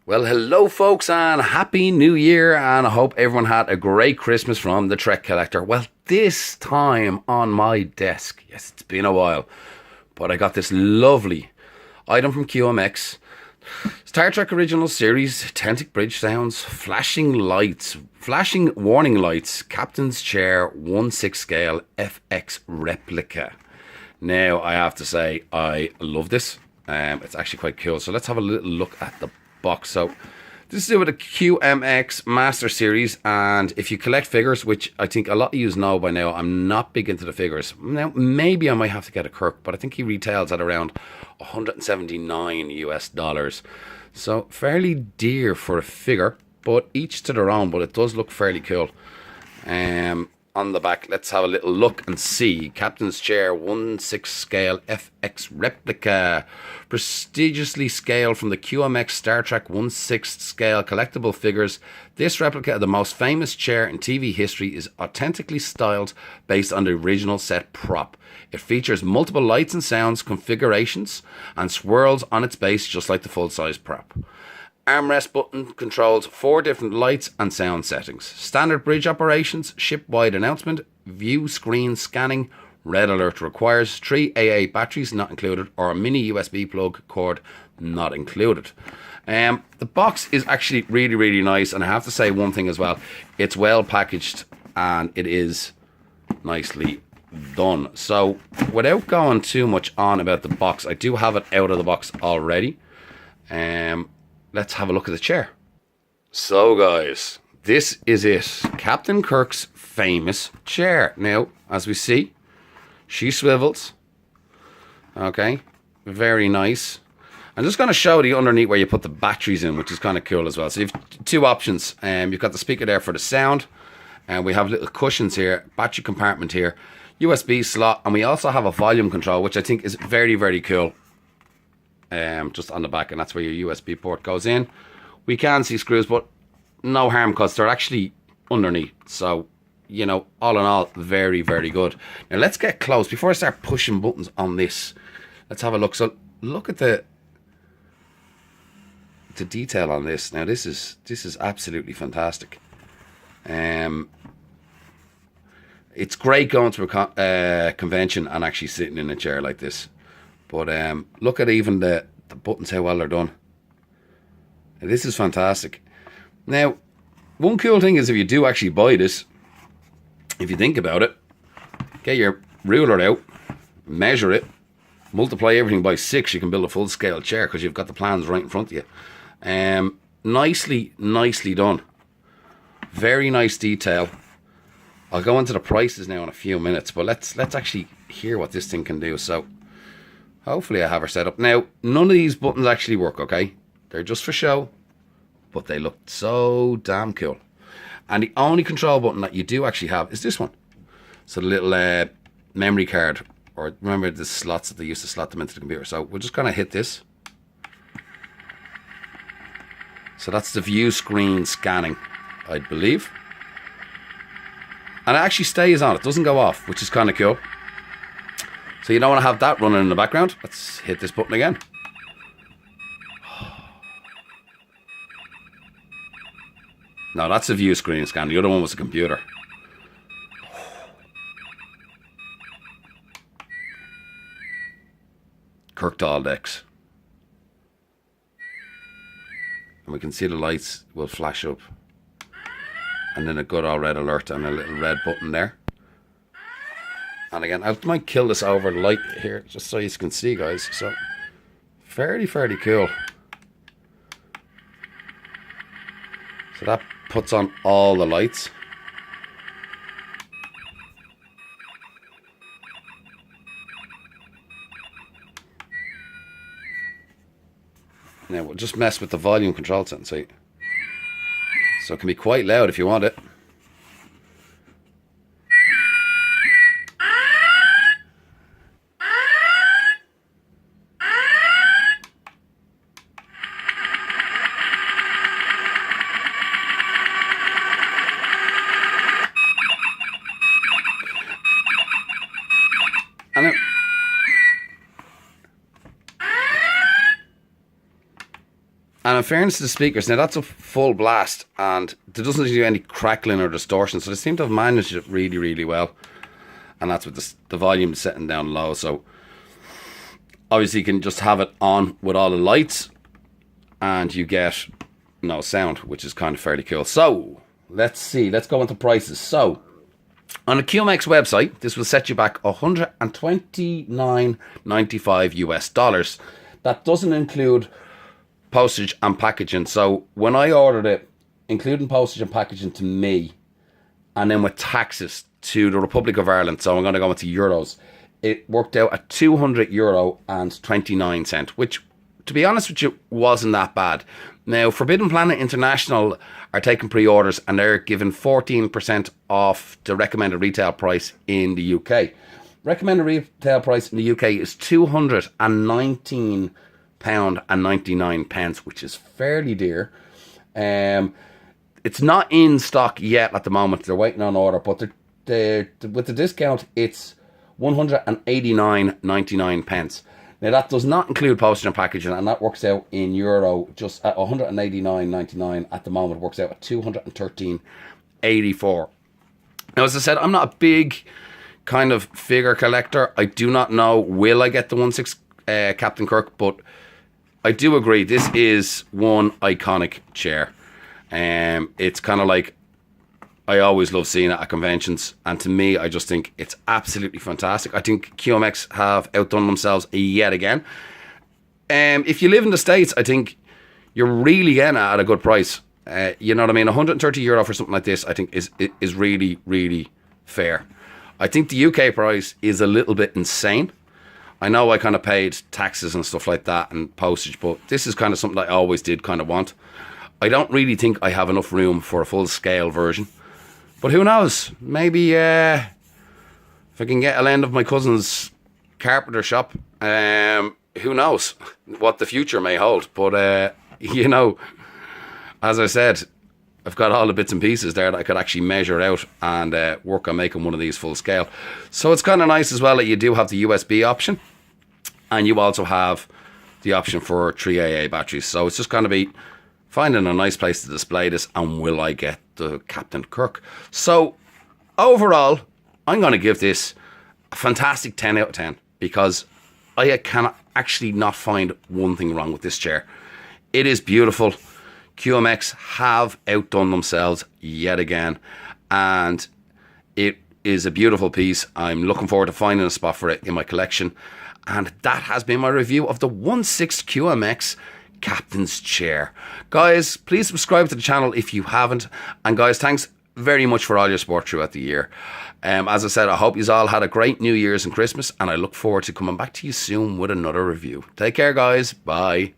Well, hello folks and Happy New Year, and I hope everyone had a great Christmas from the Trek Collector. Well, this time on my desk, yes, it's been a while, but I got this lovely item from QMX. Star Trek Original Series, Authentic Bridge Sounds, flashing warning lights, Captain's Chair, 1/6 scale FX replica. Now, I have to say, I love this. It's actually quite cool. So let's have a little look at the box. So this is with a QMX Master Series, and if you collect figures, which I think a lot of you know by now, I'm not big into the figures. Now maybe I might have to get a Kirk, but I think he retails at around $179 US, so fairly dear for a figure, but each to their own. But it does look fairly cool. On the back, let's have a little look and see. Captain's Chair, 1/6 scale FX replica, prestigiously scaled from the QMX Star Trek 1/6 scale collectible figures. This replica of the most famous chair in TV history is authentically styled based on the original set prop. It features multiple lights and sounds configurations and swirls on its base just like the full-size prop. Armrest button controls 4 different lights and sound settings. Standard bridge operations, ship-wide announcement, view screen scanning, red alert requires, 3 AA batteries not included, or a mini USB plug cord not included. The box is actually really, really nice, and I have to say one thing as well. It's well packaged and it is nicely done. So without going too much on about the box, I do have it out of the box already. Let's have a look at the chair. So guys, this is it. Captain Kirk's famous chair. Now, as we see, she swivels. Okay, very nice. I'm just going to show you underneath where you put the batteries in, which is kind of cool as well. So you've 2 options. You've got the speaker there for the sound, and we have little cushions here, battery compartment here, USB slot, and we also have a volume control, which I think is very, very cool. Just on the back, and that's where your USB port goes in. We can see screws, but no harm because they're actually underneath. So, you know, all in all, very, very good. Now let's get close before I start pushing buttons on this. Let's have a look. So look at the detail on this. Now this is absolutely fantastic. It's great going to a convention and actually sitting in a chair like this. But look at even the buttons, how well they're done. This is fantastic. Now, one cool thing is if you do actually buy this, if you think about it, get your ruler out, measure it, multiply everything by 6, you can build a full-scale chair because you've got the plans right in front of you. Nicely done. Very nice detail. I'll go into the prices now in a few minutes, but let's actually hear what this thing can do. So, hopefully I have her set up. Now, none of these buttons actually work, okay? They're just for show, but they look so damn cool. And the only control button that you do actually have is this one. So the little memory card, or remember the slots that they used to slot them into the computer. So we're just going to hit this. So that's the view screen scanning, I believe. And it actually stays on, it doesn't go off, which is kind of cool. So you don't want to have that running in the background. Let's hit this button again. No, that's a view screen scan. The other one was a computer. Kirk Daleks. And we can see the lights will flash up. And then a good old red alert and a little red button there. And again, I might kill this over the light here, just so you can see, guys. So, fairly cool. So that puts on all the lights. Now, we'll just mess with the volume control setting, see? So it can be quite loud if you want it. And in fairness to the speakers, now that's a full blast and there doesn't do any crackling or distortion. So they seem to have managed it really, really well. And that's with the volume setting down low. So obviously you can just have it on with all the lights and you get no sound, which is kind of fairly cool. So let's see, let's go into prices. So on the QMX website, this will set you back $129.95 US. That doesn't include postage and packaging. So when I ordered it, including postage and packaging to me, and then with taxes to the Republic of Ireland, so I'm going to go into euros, it worked out at €200.29, which, to be honest with you, wasn't that bad. Now, Forbidden Planet International are taking pre-orders and they're giving 14% off the recommended retail price in the UK. Recommended retail price in the UK is £219.99, which is fairly dear. It's not in stock yet at the moment. They're waiting on order, but with the discount, it's £189.99. Now that does not include postage and packaging, and that works out in euro just at £189.99 at the moment. It works out at £213.84. Now, as I said, I'm not a big kind of figure collector. I do not know will I get the 1/6 Captain Kirk, but I do agree this is one iconic chair. It's kind of like I always love seeing it at conventions, and to me, I just think it's absolutely fantastic. I think QMX have outdone themselves yet again. If you live in the States, I think you're really getting it at a good price. You know what I mean? €130 for something like this, I think is really, really fair. I think the UK price is a little bit insane. I know I kind of paid taxes and stuff like that and postage, but this is kind of something I always did kind of want. I don't really think I have enough room for a full scale version, but who knows? Maybe if I can get a land of my cousin's carpenter shop, who knows what the future may hold. But you know, as I said, I've got all the bits and pieces there that I could actually measure out and work on making one of these full scale. So it's kind of nice as well that you do have the USB option, and you also have the option for 3AA batteries. So it's just going to be finding a nice place to display this, and will I get the Captain Kirk? So overall, I'm going to give this a fantastic 10 out of 10 because I can actually not find one thing wrong with this chair. It is beautiful. QMX have outdone themselves yet again, and it is a beautiful piece. I'm looking forward to finding a spot for it in my collection, and that has been my review of the 1/6 QMX Captain's Chair. Guys, please subscribe to the channel if you haven't, and guys, thanks very much for all your support throughout the year. As I said, I hope you all had a great New Year's and Christmas, and I look forward to coming back to you soon with another review. Take care, guys. Bye.